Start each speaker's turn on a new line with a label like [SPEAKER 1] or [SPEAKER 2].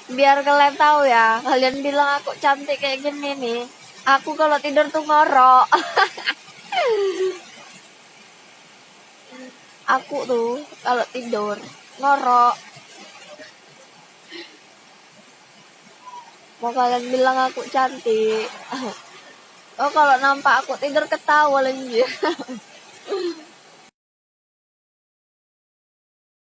[SPEAKER 1] Biar kalian tahu ya, kalian bilang aku cantik kayak gini nih. Aku kalau tidur tuh ngorok. Aku tuh kalau tidur ngorok. Mau kalian bilang aku cantik. Oh, kalau nampak aku tidur ketawa lagi.